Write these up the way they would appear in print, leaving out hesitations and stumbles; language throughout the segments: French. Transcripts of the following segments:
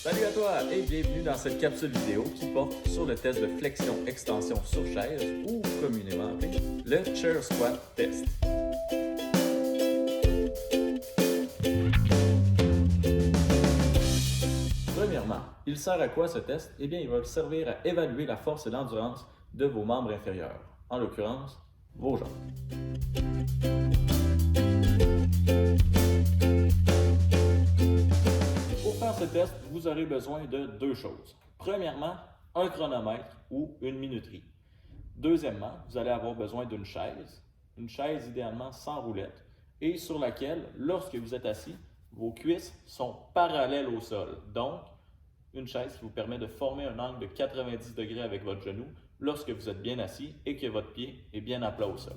Salut à toi et bienvenue dans cette capsule vidéo qui porte sur le test de flexion-extension sur chaise ou communément appelé le Chair Squat Test. Premièrement, il sert à quoi ce test? Eh bien, il va servir à évaluer la force et l'endurance de vos membres inférieurs, en l'occurrence, vos jambes. Pour faire ce test, vous aurez besoin de deux choses. Premièrement, un chronomètre ou une minuterie. Deuxièmement, vous allez avoir besoin d'une chaise idéalement sans roulette, et sur laquelle, lorsque vous êtes assis, vos cuisses sont parallèles au sol. Donc, une chaise qui vous permet de former un angle de 90 degrés avec votre genou lorsque vous êtes bien assis et que votre pied est bien à plat au sol.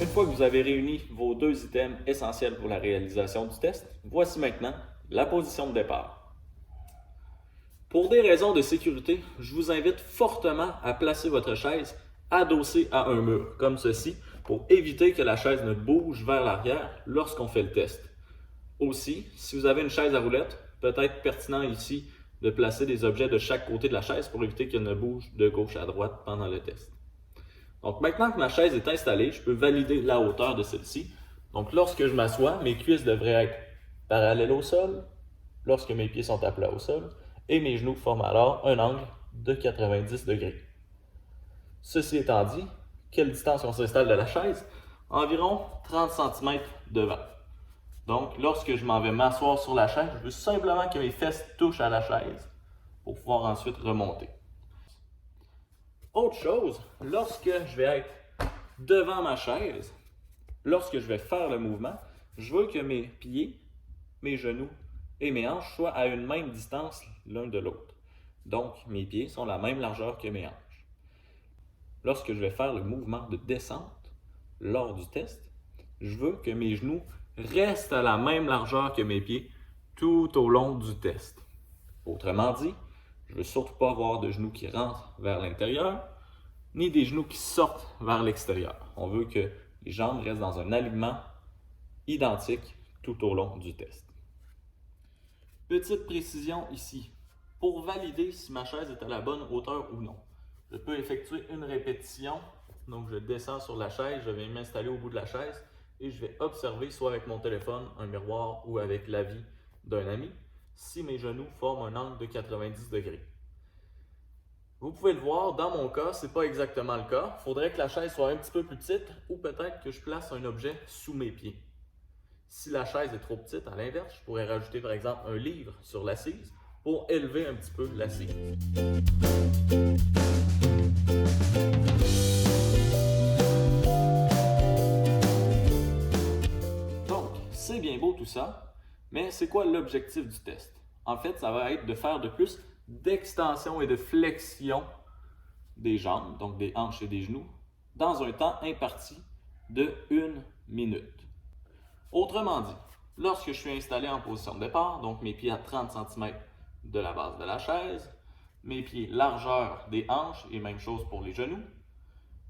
Une fois que vous avez réuni vos deux items essentiels pour la réalisation du test, voici maintenant la position de départ. Pour des raisons de sécurité, je vous invite fortement à placer votre chaise adossée à un mur, comme ceci, pour éviter que la chaise ne bouge vers l'arrière lorsqu'on fait le test. Aussi, si vous avez une chaise à roulette, peut-être pertinent ici de placer des objets de chaque côté de la chaise pour éviter qu'elle ne bouge de gauche à droite pendant le test. Donc maintenant que ma chaise est installée, je peux valider la hauteur de celle-ci. Donc lorsque je m'assois, mes cuisses devraient être parallèles au sol, lorsque mes pieds sont à plat au sol, et mes genoux forment alors un angle de 90 degrés. Ceci étant dit, quelle distance on s'installe de la chaise? Environ 30 cm devant. Donc, lorsque je m'en vais m'asseoir sur la chaise, je veux simplement que mes fesses touchent à la chaise pour pouvoir ensuite remonter. Autre chose, lorsque je vais être devant ma chaise, lorsque je vais faire le mouvement, je veux que mes pieds, mes genoux et mes hanches soient à une même distance l'un de l'autre. Donc, mes pieds sont la même largeur que mes hanches. Lorsque je vais faire le mouvement de descente lors du test, je veux que mes genoux restent à la même largeur que mes pieds tout au long du test. Autrement dit, je ne veux surtout pas avoir de genoux qui rentrent vers l'intérieur, ni des genoux qui sortent vers l'extérieur. On veut que les jambes restent dans un alignement identique tout au long du test. Petite précision ici, pour valider si ma chaise est à la bonne hauteur ou non. Je peux effectuer une répétition, donc je descends sur la chaise, je vais m'installer au bout de la chaise et je vais observer soit avec mon téléphone, un miroir ou avec l'avis d'un ami, si mes genoux forment un angle de 90 degrés. Vous pouvez le voir, dans mon cas, ce n'est pas exactement le cas. Il faudrait que la chaise soit un petit peu plus petite ou peut-être que je place un objet sous mes pieds. Si la chaise est trop petite, à l'inverse, je pourrais rajouter par exemple un livre sur l'assise pour élever un petit peu l'assise. Donc, c'est bien beau tout ça, mais c'est quoi l'objectif du test? En fait, ça va être de faire de plus d'extension et de flexion des jambes, donc des hanches et des genoux, dans un temps imparti de 1 minute. Autrement dit, lorsque je suis installé en position de départ, donc mes pieds à 30 cm de la base de la chaise, mes pieds largeur des hanches et même chose pour les genoux,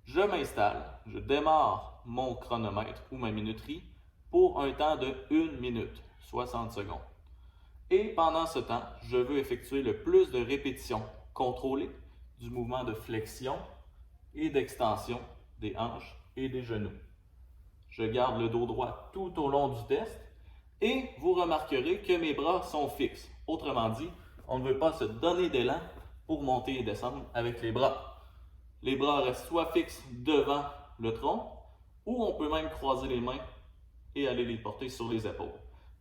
je m'installe, je démarre mon chronomètre ou ma minuterie pour un temps de 1 minute, 60 secondes. Et pendant ce temps, je veux effectuer le plus de répétitions contrôlées du mouvement de flexion et d'extension des hanches et des genoux. Je garde le dos droit tout au long du test et vous remarquerez que mes bras sont fixes. Autrement dit, on ne veut pas se donner d'élan pour monter et descendre avec les bras. Les bras restent soit fixes devant le tronc ou on peut même croiser les mains et aller les porter sur les épaules.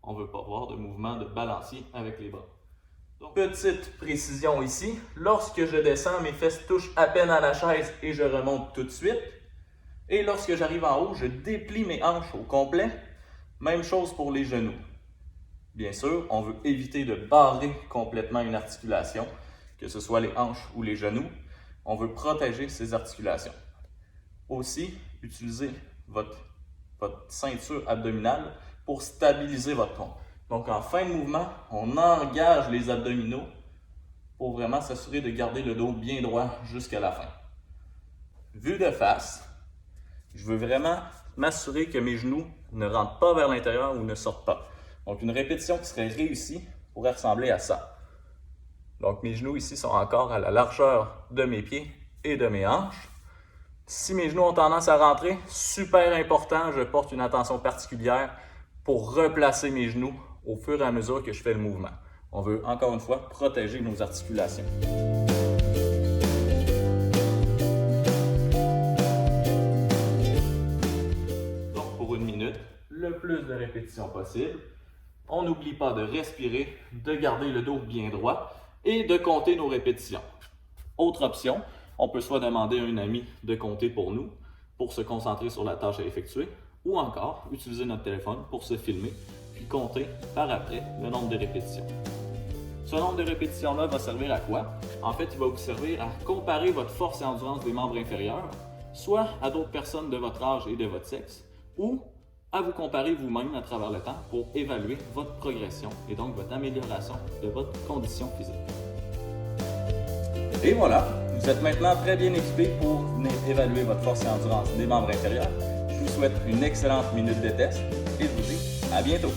On ne veut pas avoir de mouvement de balancier avec les bras. Donc, petite précision ici, lorsque je descends, mes fesses touchent à peine à la chaise et je remonte tout de suite. Et lorsque j'arrive en haut, je déplie mes hanches au complet. Même chose pour les genoux. Bien sûr, on veut éviter de barrer complètement une articulation, que ce soit les hanches ou les genoux. On veut protéger ces articulations. Aussi, utilisez votre ceinture abdominale pour stabiliser votre tronc. Donc, en fin de mouvement, on engage les abdominaux pour vraiment s'assurer de garder le dos bien droit jusqu'à la fin. Vue de face, je veux vraiment m'assurer que mes genoux ne rentrent pas vers l'intérieur ou ne sortent pas. Donc, une répétition qui serait réussie pourrait ressembler à ça. Donc, mes genoux ici sont encore à la largeur de mes pieds et de mes hanches. Si mes genoux ont tendance à rentrer, super important, je porte une attention particulière pour replacer mes genoux au fur et à mesure que je fais le mouvement. On veut, encore une fois, protéger nos articulations. Donc, pour 1 minute, le plus de répétitions possible. On n'oublie pas de respirer, de garder le dos bien droit et de compter nos répétitions. Autre option, on peut soit demander à un ami de compter pour nous, pour se concentrer sur la tâche à effectuer, ou encore utiliser notre téléphone pour se filmer, puis compter par après le nombre de répétitions. Ce nombre de répétitions-là va servir à quoi? En fait, il va vous servir à comparer votre force et endurance des membres inférieurs, soit à d'autres personnes de votre âge et de votre sexe, ou à vous comparer vous-même à travers le temps pour évaluer votre progression et donc votre amélioration de votre condition physique. Et voilà, vous êtes maintenant très bien équipé pour venir évaluer votre force et endurance des membres inférieurs. Je vous souhaite une excellente minute de test et je vous dis à bientôt.